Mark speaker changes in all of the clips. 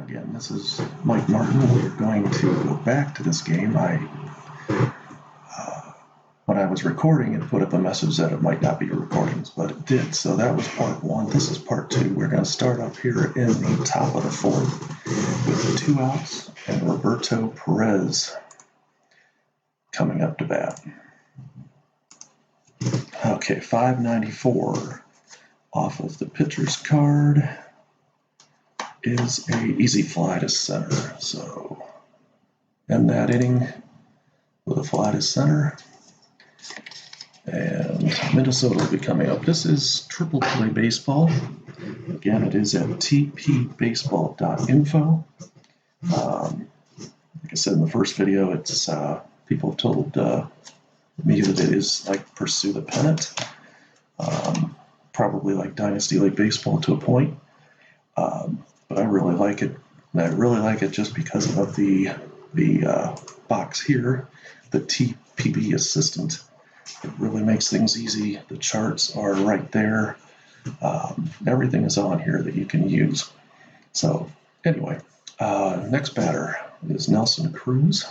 Speaker 1: Again, this is Mike Martin. We're going to go back to this game. When I was recording, it put up a message that it might not be recordings, but it did. So that was part one. This is part two. We're going to start up here in the top of the fourth with 2 outs and Roberto Perez coming up to bat. Okay, 594 off of the pitcher's card is a easy fly to center. So end that inning with a fly to center. And Minnesota will be coming up. This is Triple Play Baseball. Again, it is at tpbaseball.info. Like I said in the first video, it's people have told me that it is like Pursue the Pennant. Probably like Dynasty League Baseball to a point. But I really like it. And I really like it just because of the box here, the TPB Assistant. It really makes things easy. The charts are right there. Everything is on here that you can use. So anyway, next batter is Nelson Cruz.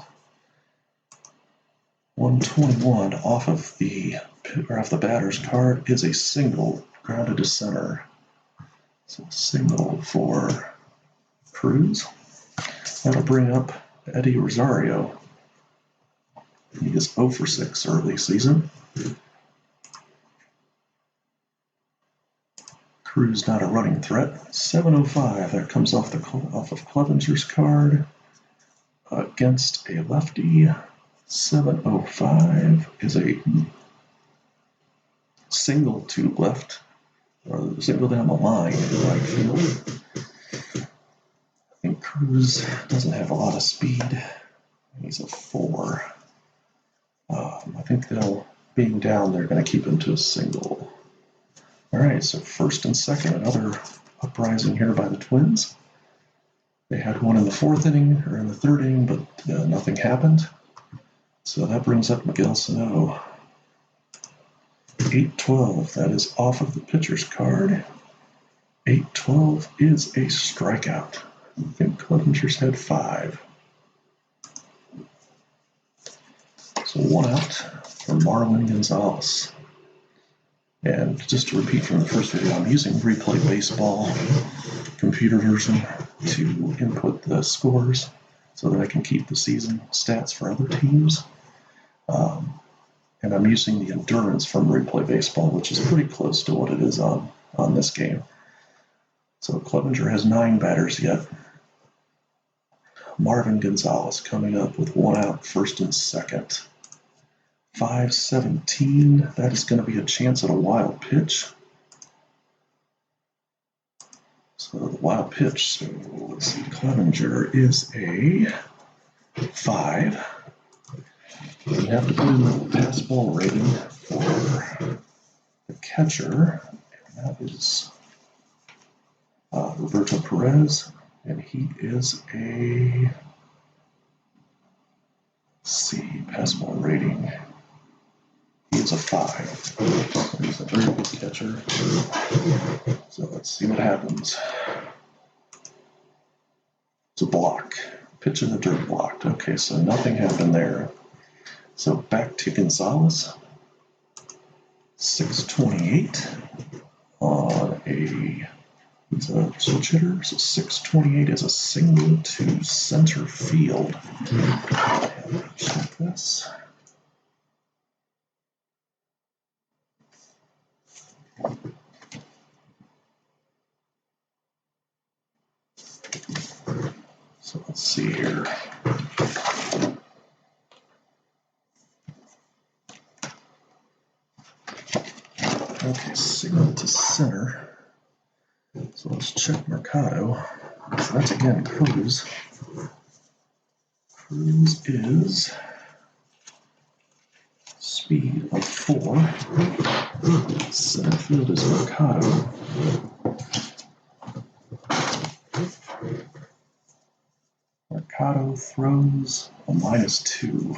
Speaker 1: 121 off the batter's card is a single grounded to center. So single for Cruz. That'll bring up Eddie Rosario. He is 0 for 6 early season. Cruz not a running threat. 705, that comes off of Clevenger's card against a lefty. 705 is a single to left, or single down the line in right field. I think Cruz doesn't have a lot of speed. He's a 4. I think being down, they're going to keep him to a single. All right, so first and second, another uprising here by the Twins. They had one in the 4th inning, or in the 3rd inning, but nothing happened. So that brings up Miguel Sano. 812, that is off of the pitcher's card. 812 is a strikeout. I think Clevenger's had 5. So 1 out for Marwin Gonzalez. And just to repeat from the first video, I'm using Replay Baseball computer version to input the scores so that I can keep the season stats for other teams. And I'm using the endurance from Replay Baseball, which is pretty close to what it is on this game. So Clevenger has 9 batters yet. Marwin Gonzalez coming up with 1 out, first and second. 517, that is going to be a chance at a wild pitch. So the wild pitch, so let's see, Clevenger is a 5. You have to put in the pass ball rating for the catcher, and that is Roberto Perez, and he is a, let's see, pass ball rating. He is a 5. He's a very good catcher. So let's see what happens. It's a block. Pitch in the dirt blocked. Okay, so nothing happened there. So back to Gonzalez. 628 on he's a switch hitter. So 628 is a single to center field. Check this. So let's see here. Okay, signal to center. So let's check Mercado. So that's again Cruz. Cruz is speed of 4. Center field is Mercado. Mercado throws a -2.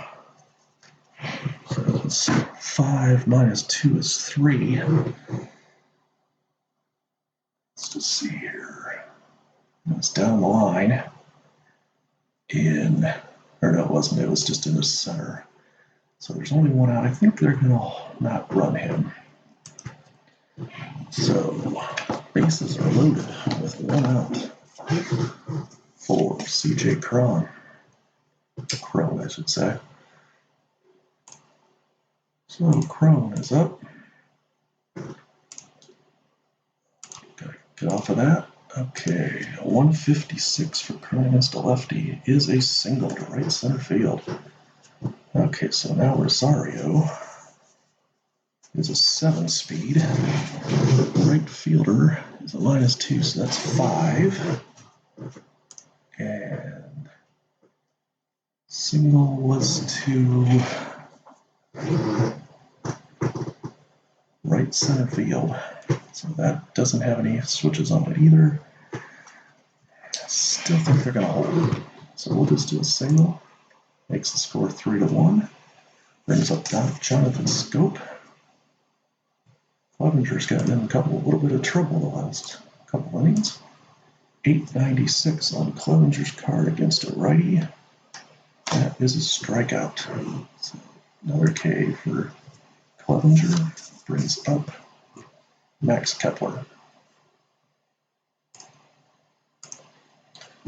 Speaker 1: So let's see. 5 minus 2 is 3. Let's just see here. It was down the line or no, it wasn't. It was just in the center. So there's only one out. I think they're going to not run him. So bases are loaded with one out for CJ Cron. Crone, I should say. So Crone is up. Gotta get off of that. Okay, 156 for Crone against a lefty is a single to right center field. Okay, so now Rosario is a 7-speed. Right fielder is a -2, so that's 5. And single was to right center field. So that doesn't have any switches on it either. Still think they're going to hold it. So we'll just do a single. Makes the score 3-1. Brings up Jonathan Scope. Clevenger's gotten in a little bit of trouble the last couple innings. 896 on Clevenger's card against a righty. That is a strikeout. So another K for Clevenger. Brings up Max Kepler.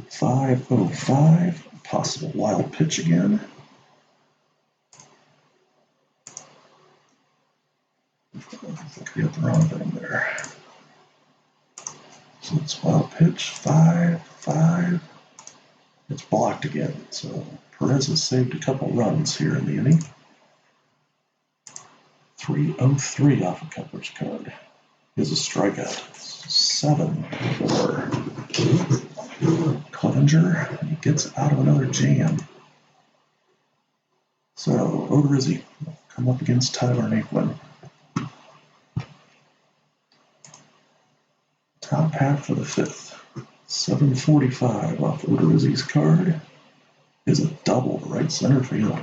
Speaker 1: 5:05. Possible wild pitch again. I think we got the wrong thing there. So it's wild pitch. 5. It's blocked again. So Perez has saved a couple runs here in the inning. 3:03 off of Kepler's card is a strikeout. 7 for Clevenger. He gets out of another jam. So Odorizzi will come up against Tyler Naquin. Top half for the 5th. 7:45 off Odorizzi's card is a double to right center field.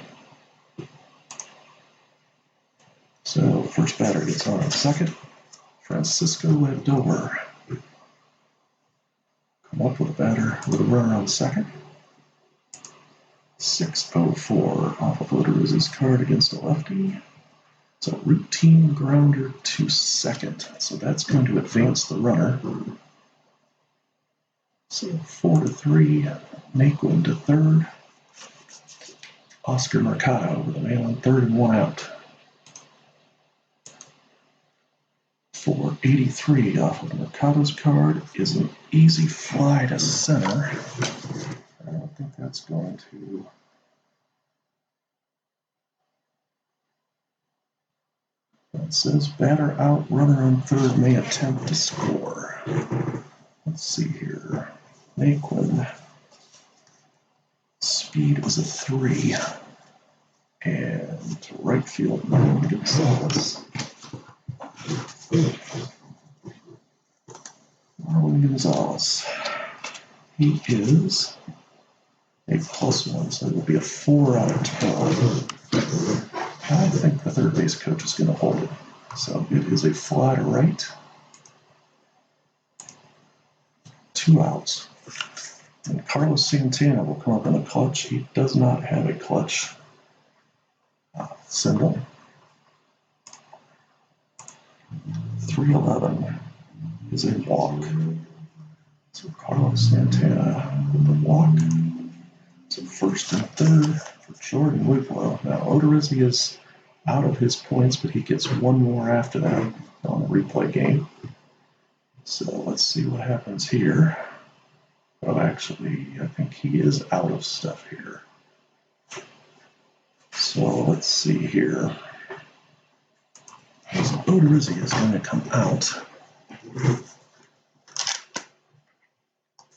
Speaker 1: So first batter gets on in second. Francisco Lindor. Come up with a runner on second. 6:04 off of Odorizzi's card against a lefty. It's a routine grounder to second. So that's going to advance the runner. So 4-3, Naquin to third. Oscar Mercado with a man on third and 1 out. 483 off of Mercado's card is an easy fly to center. I don't think that's going to. It says batter out, runner on third may attempt to score. Let's see here. Naquin. Speed is a 3. And right field, Marwin Gonzalez. Marwin Gonzalez. He is a +1, so it will be a 4 out of 12. I think the third base coach is going to hold it. So it is a fly to right. 2 outs. And Carlos Santana will come up in a clutch. He does not have a clutch symbol. 311 is a walk. So Carlos Santana with the walk. So first and third for Jordan Luplow. Now Odorizzi is out of his points, but he gets one more after that on the replay game. So let's see what happens here. Oh, actually, I think he is out of stuff here. So let's see here. Odorizzi is going to come out.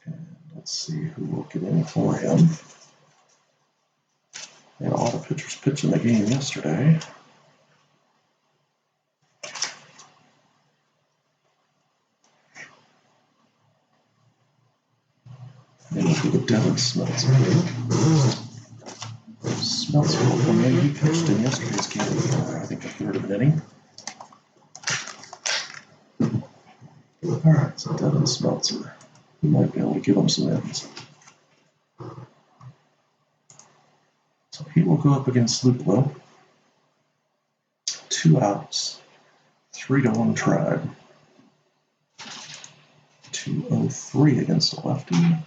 Speaker 1: And let's see who will get in for him. And all the pitchers pitched in the game yesterday. Maybe we'll go with Devin Smeltzer. Smeltzer will come in. He pitched in yesterday's game for, I think, a third of an inning. All right, so Devin Smeltzer. We might be able to give him some ends. So he will go up against Luplo. 2 outs. 3-1 Tribe. 203 against a lefty.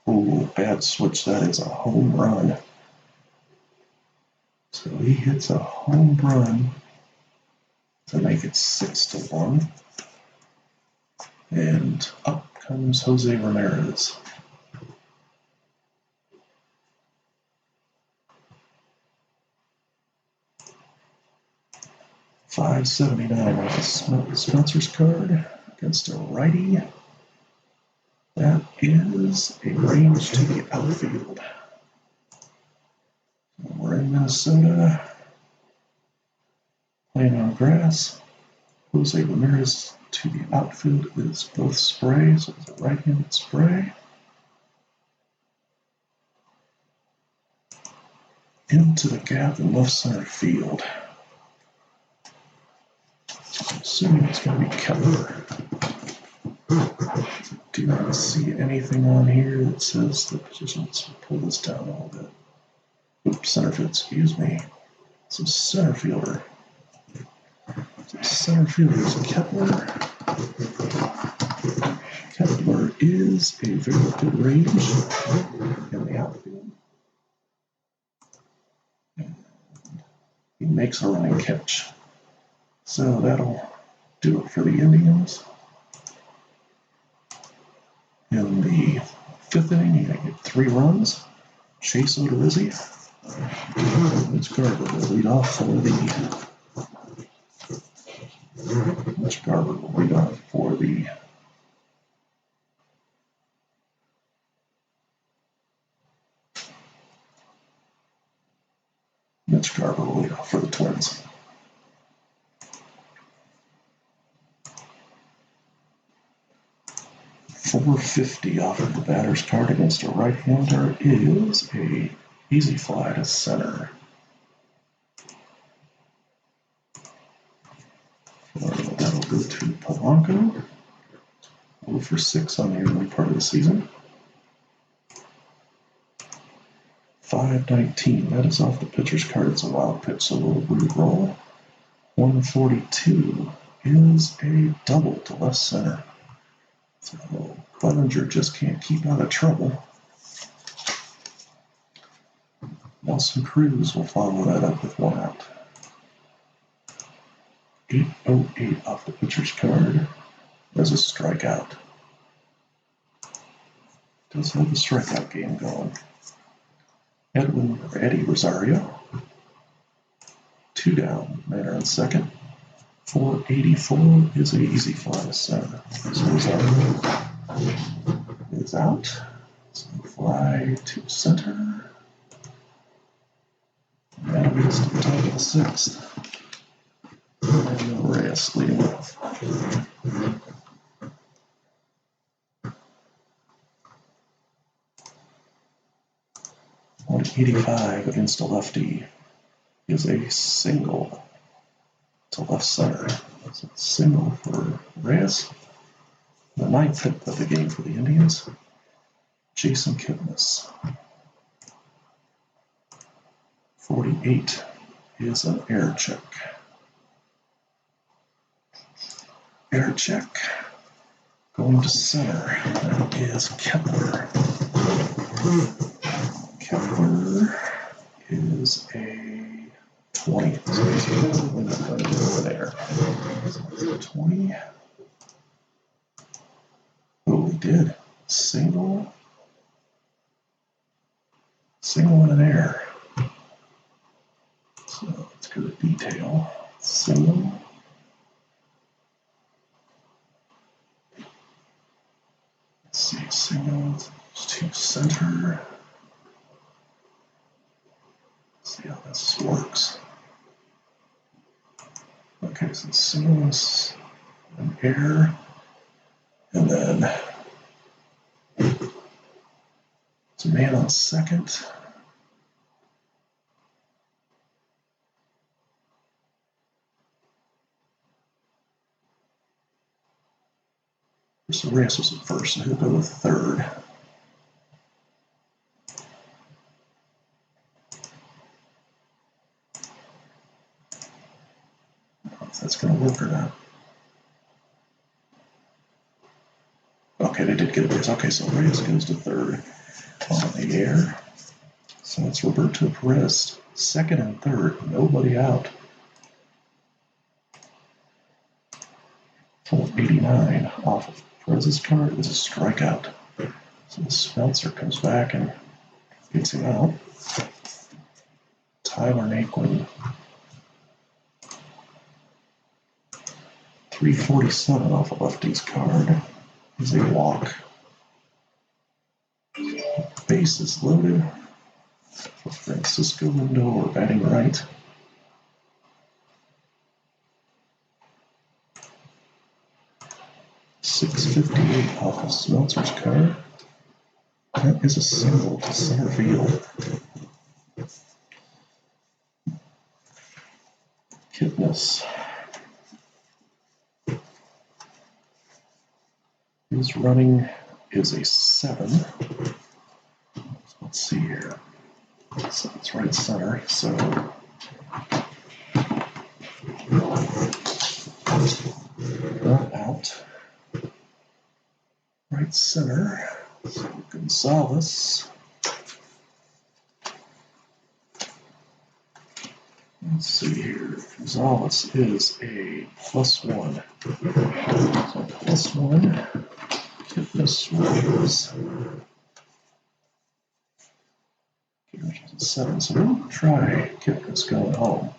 Speaker 1: Oh, bad switch. That is a home run. So he hits a home run to make it 6-1. And up comes Jose Ramirez. $5.79 off the Spencer's card against a righty. That is a range to the outfield. We're in Minnesota, playing on grass. Jose Ramirez to the outfield is both spray, so it's a right-handed spray. Into the gap in left center field. I'm assuming it's going to be Kepler. Do not see anything on here that says the position. Let's pull this down a little bit. Oops, center field, excuse me. So center fielder. Center fielder is Kepler. Kepler is a very good range in the outfield. And he makes a running catch. So that'll do it for the Indians. In the 5th inning, you get 3 runs. Chase Odorizzi. Mitch Garver will lead off for the. Mitch Garver will lead off for the. Mitch Garver will lead off for the Twins. $4.50 off of the batter's card against a right-hander is a easy fly to center. That'll go to Polanco. 0 for 6 on the early part of the season. $5.19. That is off the pitcher's card. It's a wild pitch, so we'll re-roll. 142 is a double to left center. So Clevenger just can't keep out of trouble. Nelson Cruz will follow that up with 1 out. 808 off the pitcher's card. There's a strikeout. Does have a strikeout game going. Eddie Rosario. 2 down. Manner on second. 484 is an easy fly to center. So Rosario is out. So fly to center. And that leads to the top of the 6th. And Reyes leading off. $185 against a lefty is a single to left center. So it's single for Reyes. The 9th hit of the game for the Indians. Jason Kipnis. 48 is an air check. Air check. Going to center. That is Kepler. Kepler is a 20. So he's probably not going to go over there. So 20. Oh, he did. Single and an air. So let's go to detail. Single. Let's see, single to center. Let's see how this works. Okay, so single is an air. And then it's a man on second. So Reyes was at first, so he'll go with third. If that's going to work or not. Okay, they did get a base. Okay, so Reyes goes to third on the air. So it's Roberto Perez, second and third, nobody out. 489 off of Perez's card is a strikeout. So Smeltzer comes back and gets him out. Tyler Naquin, 347 off of Lefty's card is a walk. Bases loaded for Francisco Lindor batting right. .658 off of Smeltzer's card. That is a single to center field. Kipnis. His running is a 7. So let's see here. So it's right center. So not out. Right center. So Gonzalez. Let's see here. Gonzalez is a +1. So +1. Kipnis was 7. So we'll try Kipnis going home.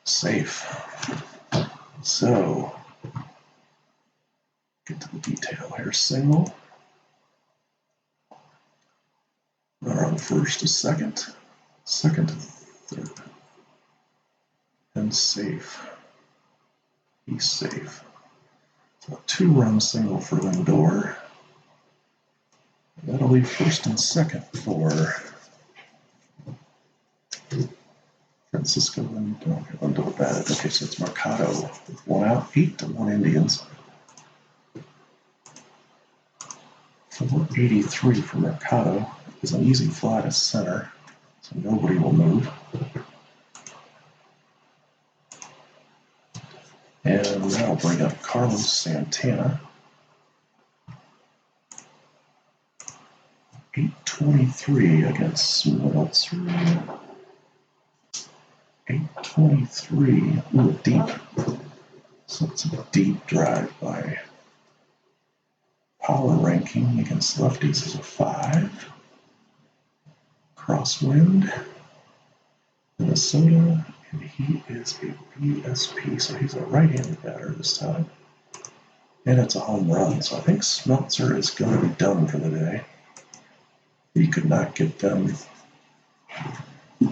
Speaker 1: Safe. So get to the detail here. Single. Runner on first to second. Second to third. And safe. He's safe. So a 2-run single for Lindor. That'll leave first and second for Francisco Lindor batted. Okay, so it's Mercado with 1 out, 8-1 Indians. 483 for Mercado is an easy fly to center, so nobody will move. And that'll bring up Carlos Santana. 823 against Smeltzer. 823. Ooh, deep. So it's a deep drive by power ranking against lefties is a 5. Crosswind. Minnesota. And he is a BSP, so he's a right-handed batter this time. And it's a home run, so I think Smeltzer is going to be done for the day. He could not get them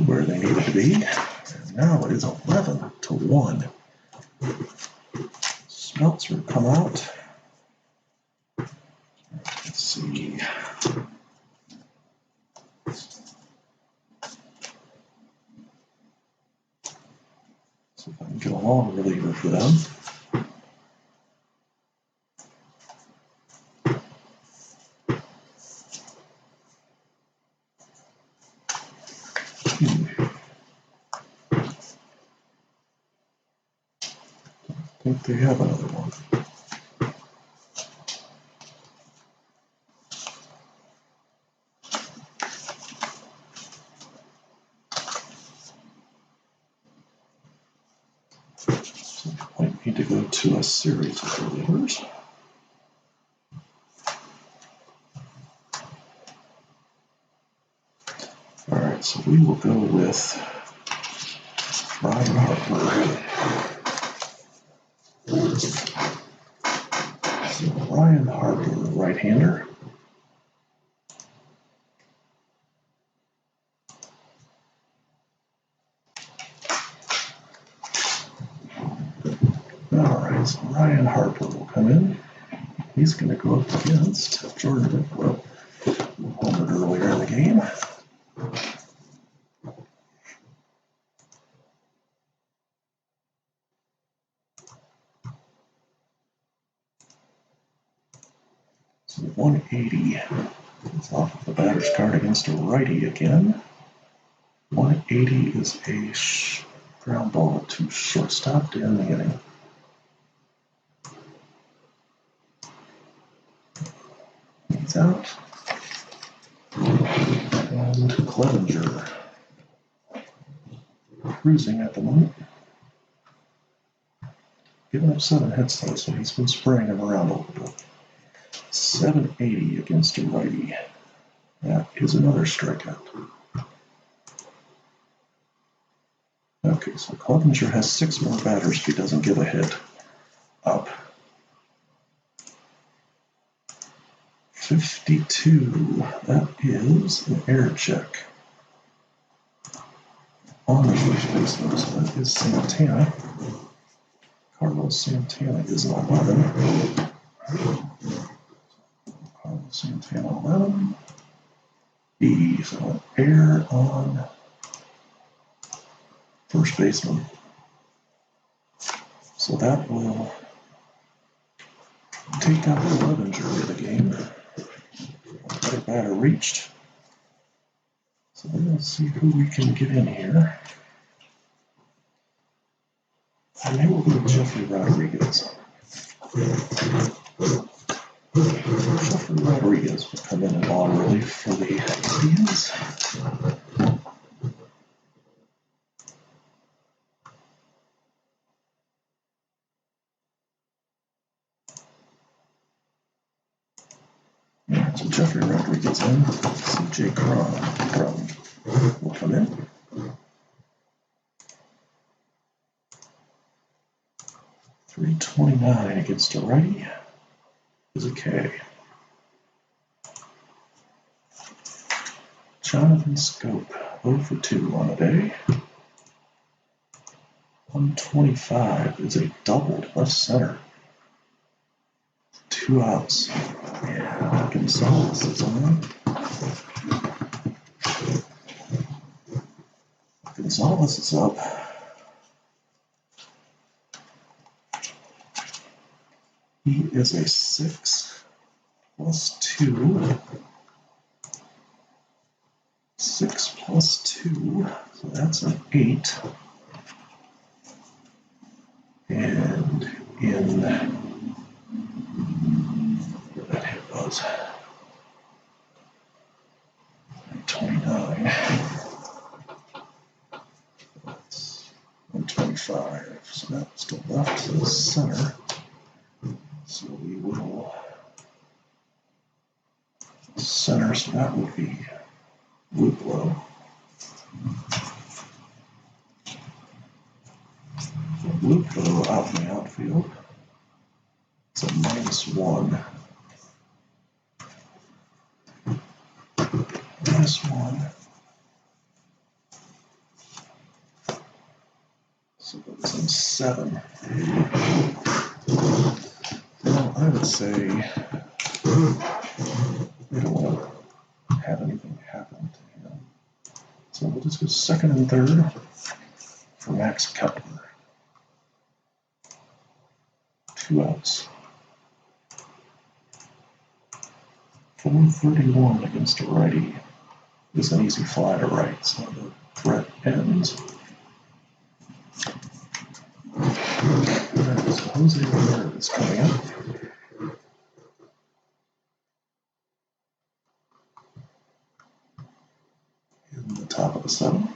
Speaker 1: where they needed to be. And now it is 11-1. Smeltzer come out. Let's see. See if I can get a long reliever for them. I think they have another one. So I might need to go to a series of relievers. All right, so we will go with Ryan Harper. So Ryan Harper, right-hander. All right, so Ryan Harper will come in. He's going to go up against Jordan Bigelow, who homered earlier in the game. 180. It's off of the batter's card against a righty again. 180 is a ground ball to shortstop to end the inning. He's out. And Clevenger cruising at the moment. Giving up 7 hits though, so he's been spraying him around a little bit. 780 against a righty. That is another strikeout. Okay, so Clevenger has 6 more batters if he doesn't give a hit. Up. 52. That is an air check on the first baseman. So that is Santana. Carlos Santana is an 11. Carlos Santana 11. B, so air on first baseman. So that will take out the Clevenger of the game. Better batter reached. So let's see who we can get in here. And maybe we'll go with Jeffrey Rodriguez. Jeffrey Rodriguez will come in at long relief for the Indians. Yeah, so Jeffrey Rodriguez in. CJ Cron will come in. .329 against a righty is a K. Jonathan Scope, 0 for 2 on the day. 125 is a doubled left center. 2 outs. Yeah, Gonzalez is on. Gonzalez is up. He is a 6 plus 2. 6 plus 2, so that's an 8. And in where that hit was 29. That's 125. So that's the left to the center. So we will center, so that would be Luplo. So Luplo out in the outfield. It's a -1. -1. So that's in 7. Well, I would say we don't want to have anything happen to him. So we'll just go second and third for Max Kepler. 2 outs. 431 against a righty is an easy fly to right, so the threat ends. That is Jose Ramirez coming up. In the top of the 7.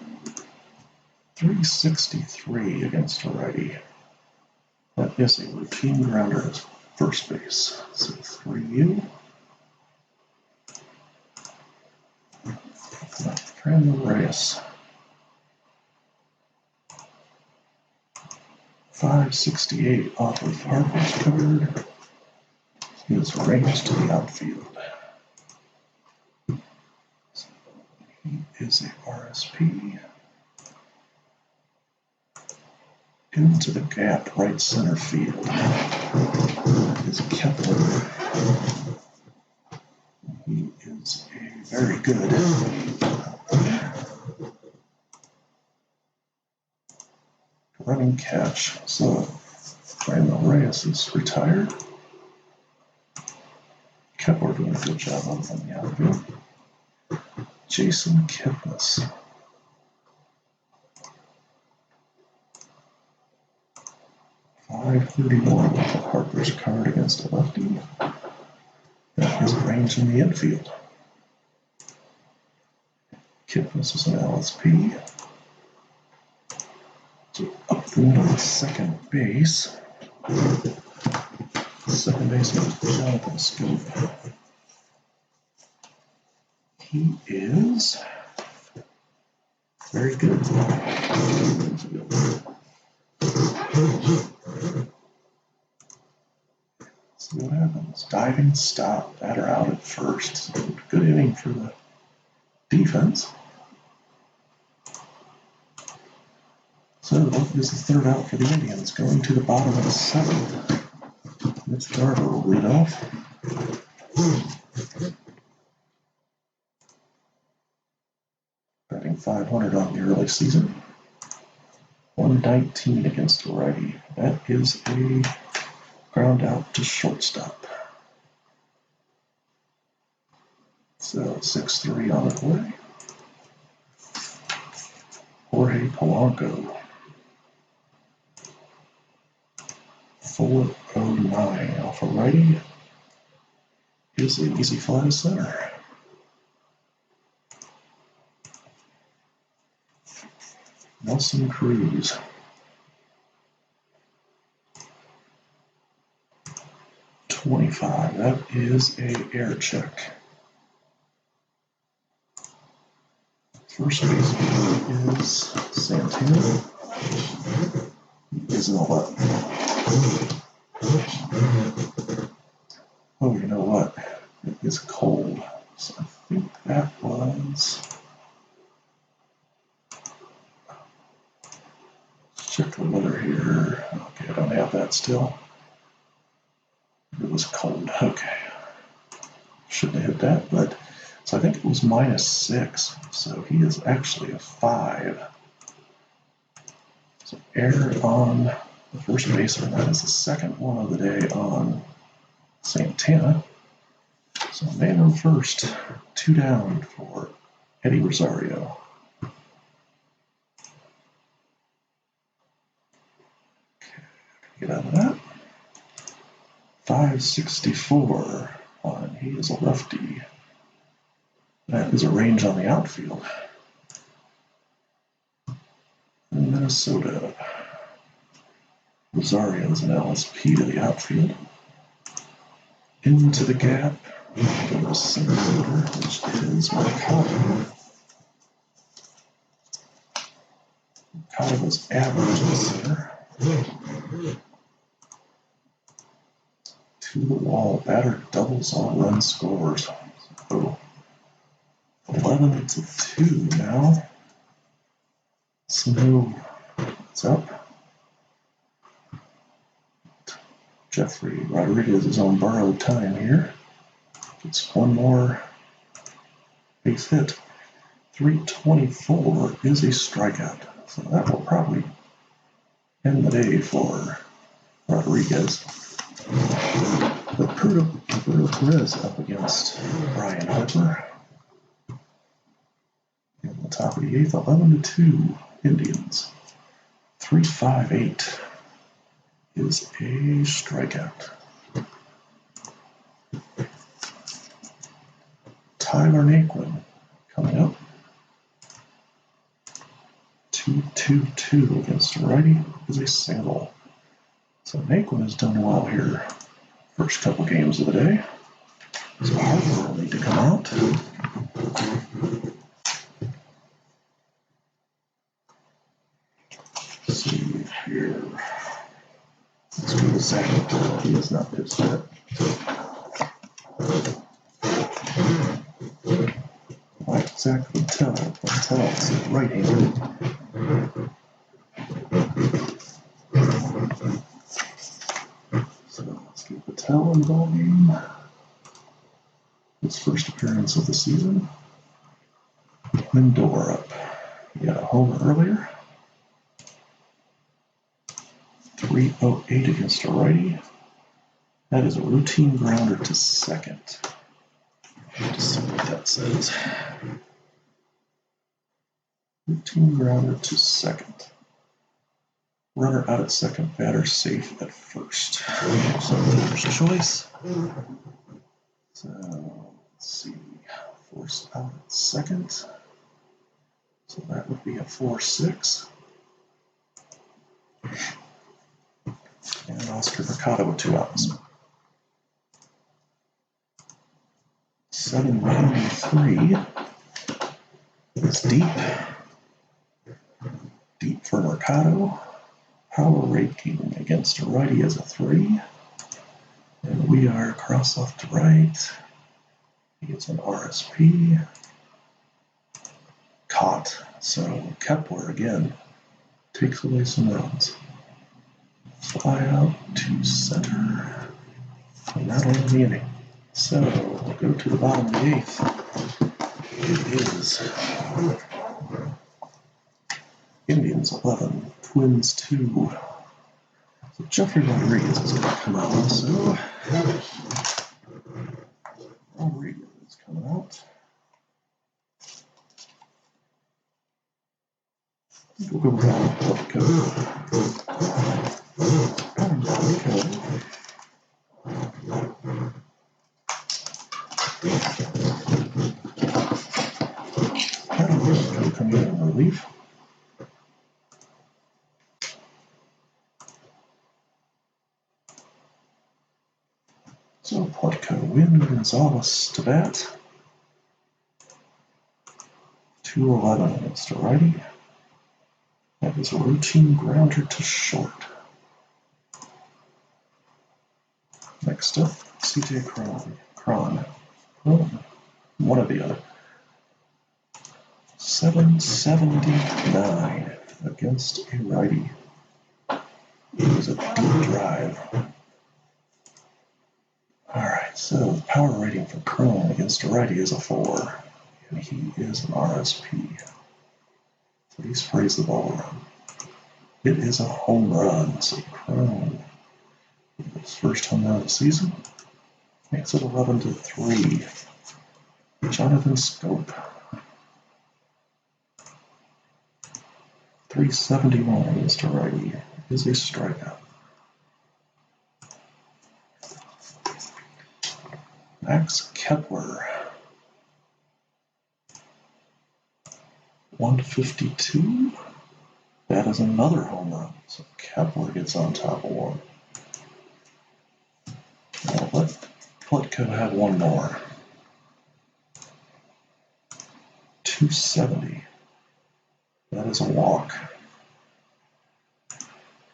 Speaker 1: 363 against a righty. That is a routine grounder at first base. So 3U. Franmil Reyes. 568 off of Harper's card. He is ranged to the outfield. So he is a RSP. Into the gap, right center field. Is Kepler. He is a very good running catch. So Franmil Reyes is retired. Kepler doing a good job on the outfield. Jason Kipnis. .531 with the Harper's card against a lefty. That is a range in the infield. Kipnis is an LSP. So up the middle of second base. Second baseman is Jonathan Schoop. He is very good. See what happens. Diving stop. Batter out at first. Good inning for the defense. So what is the third out for the Indians? Going to the bottom of the seventh. Mitch Garver will lead off. Batting .500 on the early season. 119 against a righty. That is a ground out to shortstop. So 6-3 on the way. Jorge Polanco. 409 off a righty. Is an easy fly to center. Nelson Cruz. .25. That is a air check. First baseman is Santana. He is an 11. Oh, you know what? It is cold. So I think that was. Let's check the weather here. Okay, I don't have that still. It was cold. Okay. Shouldn't have hit that, but. So I think it was -6. So he is actually a 5. So error on the first baseman. That is the second one of the day on Santana. So man on first, 2 down for Eddie Rosario. Okay, get out of that. 564 on, he is a lefty. That is a range on the outfield. In Minnesota, Rosario is an LSP to the outfield. Into the gap, go to center fielder, which is Mercado. Mercado was average in center. To the wall, batter doubles all run scores. So 11-2 now. So it's up. Jeffrey Rodriguez is on borrowed time here. Gets one more base hit. 324 is a strikeout. So that will probably end the day for Rodriguez. But Roberto Perez up against Brian Harper. In the top of the 8th, 11-2 Indians. 358 is a strikeout. Tyler Naquin coming up. 2-2-2 against a righty is a single. So Naquin has done well here. First couple games of the day. So Harper will need to come out. Let's see here. Let's go to Zach Patel. He has not pitched yet. Like Zach Patel. Patel is right-handed. So let's get Patel in the ball game. His first appearance of the season. Lindor up. He got a home earlier. 308 against a righty. That is a routine grounder to second. that says. Routine grounder to second. Runner out at second, batter safe at first. So first choice. So let's see. Force out at second. So that would be a 4-6. And Oscar Mercado with 2 outs. 793 is deep. Deep for Mercado. Power rating against a righty is a 3. And we are cross left to right. He gets an RSP. Caught. So Kepler again takes away some runs. Fly out to center. And that'll end the inning. So we'll go to the bottom of the 8th. It is Indians 11, Twins 2. So Jeffrey Rodriguez is going to come out also. Rodriguez is coming out. We'll go down to Plutko. Coming in relief. So Plutko, Wynn, Gonzalez to bat. 2-11 against a righty. That is a routine grounder to short. Next up, CJ Cron. One or the other. 779 against a righty. It was a deep drive. Alright, so power rating for Cron against a righty is a 4. And he is an RSP. So he sprays the ball around. It is a home run. So Cron, his first home run of the season, makes it 11-3. Jonathan Scope. 371 against a righty is a strikeout. Max Kepler. 152. That is another home run. So Kepler gets on top of one. Now let Plutko have one more. 270. That is a walk.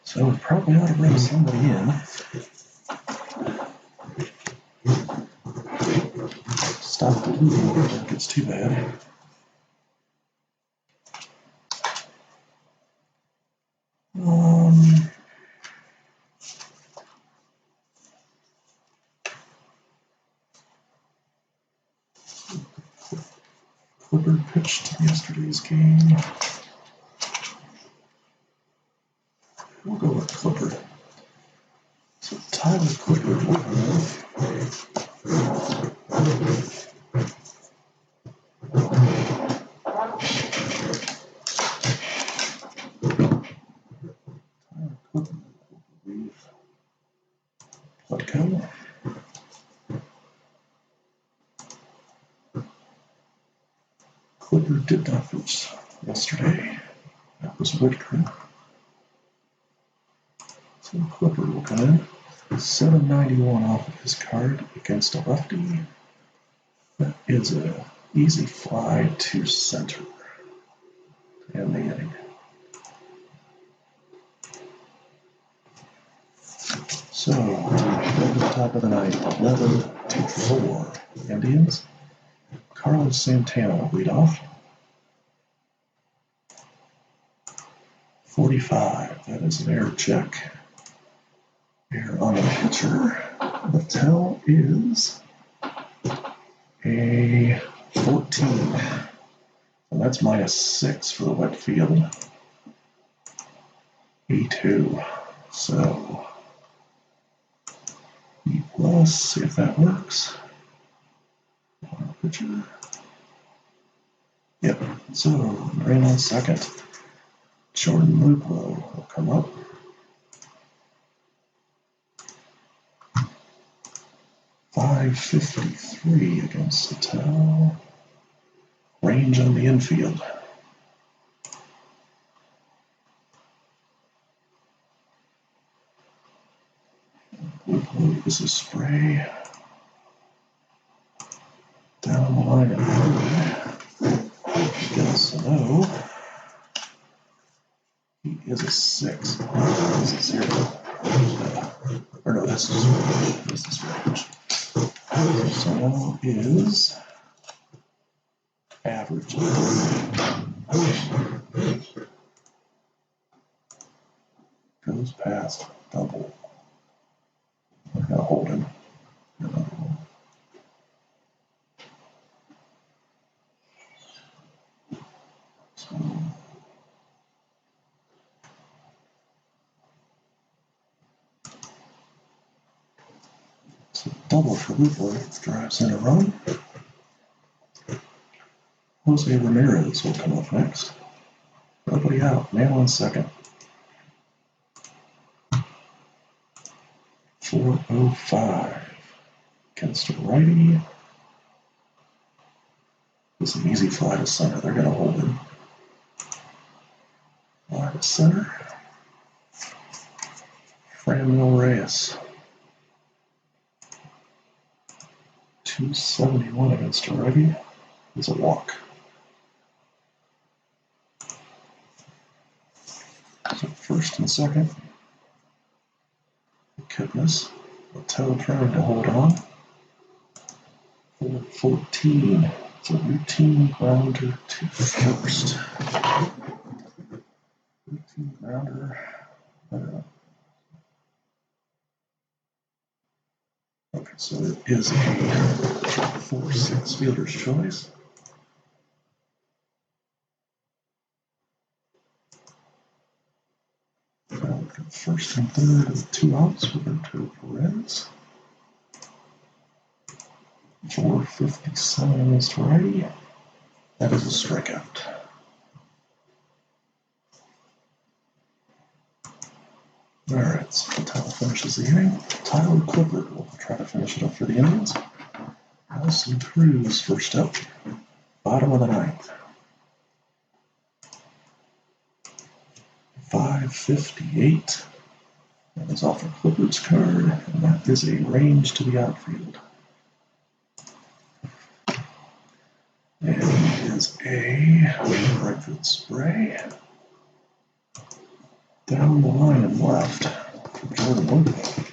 Speaker 1: So we probably ought to bring somebody in. Stop the bleeding if it gets too bad. Clipper pitched yesterday's game. We'll go with Clipper. So Tyler Clipper will have Plutko. Clipper did not pitch yesterday. That was Whitaker. So Clipper will come in. 791 off of his card against a lefty. That is an easy fly to center. And the inning. So, at the top of the ninth, 11-4 Indians. Carlos Santana will lead off. 45, that is an error check. Error on the pitcher. The tell is a 14. And that's -6 for the wet field. E2. So, E+, see if that works. On the pitcher. So, ran on second. Jordan Luplow will come up. .553 against Satel. Range on the infield. Luplow is a spray. Down the line at third. Gelsino. He is a 6. This is 0. Or no, this is range. This is range. Gelsino is average. Goes past double. We're going to hold him. Another one. So double for Luplow, drives in a run. Jose Ramirez will come up next. Nobody out, man on second. 405 against a righty. It's an easy fly to center. They're going to hold him. Fly to center. Franmil Reyes. 271 against a righty. It's a walk. So first and second. Kipnis. Littell trying to hold on. 414. It's a routine grounder to first. Routine grounder. Okay, so it is a 4-6 fielder's choice. First and third with 2 outs. We're going to Perez. 457 against righty. That is a strikeout. All right, so Patel finishes the inning. Tyler Clippard will try to finish it up for the Indians. Nelson Cruz first up, bottom of the ninth. 558. That is off of Clippard's card, and that is a range to the outfield. And it is a right field spray. Down the line and left for Jordan Luplow.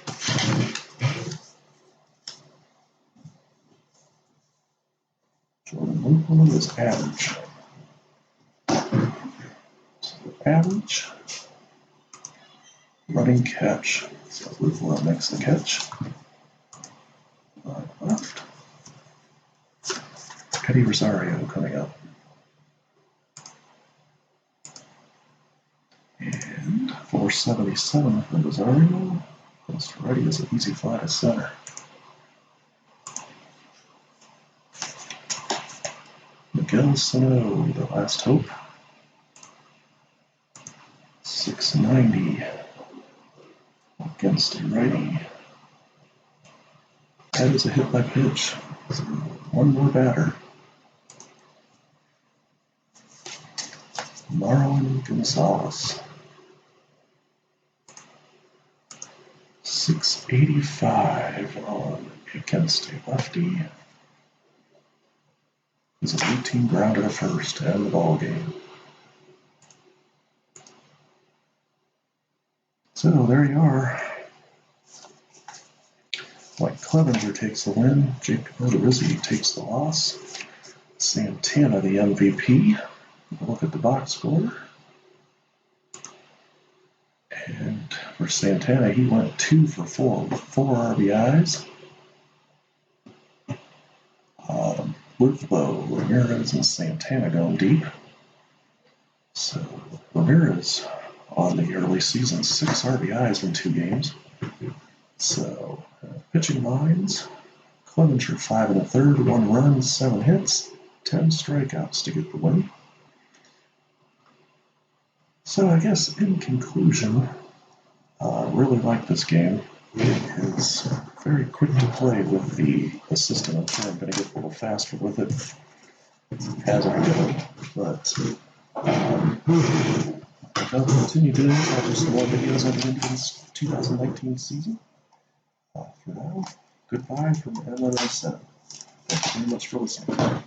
Speaker 1: Jordan Luplow is average. So average. Running catch. So Luplow makes the catch. Line left. Eddie Rosario coming up. And 477 for Rosario. That's righty is an easy fly to center. Miguel Sano, the last hope. 690 against a righty. That is a hit by pitch. So one more batter. Marlon Gonzalez. 685 on against a lefty. It's a routine grounder to first to end the ball game. So there you are. Mike Clevenger takes the win. Jake Odorizzi takes the loss. Santana the MVP. Look at the box score. And for Santana, he went 2 for 4 with 4 RBIs. Luplow, Ramirez, and Santana going deep. So Ramirez on the early season, 6 RBIs in 2 games. So pitching lines, Clevenger 5 1/3, 1 run, 7 hits, 10 strikeouts to get the win. So I guess in conclusion, really like this game. It is very quick to play with the assistant. I'm sure I'm going to get a little faster with it as I go, but I'll continue doing this. I'll do some more videos on the Indians 2019 season. For now, goodbye from MMO7. Thank you very much for listening.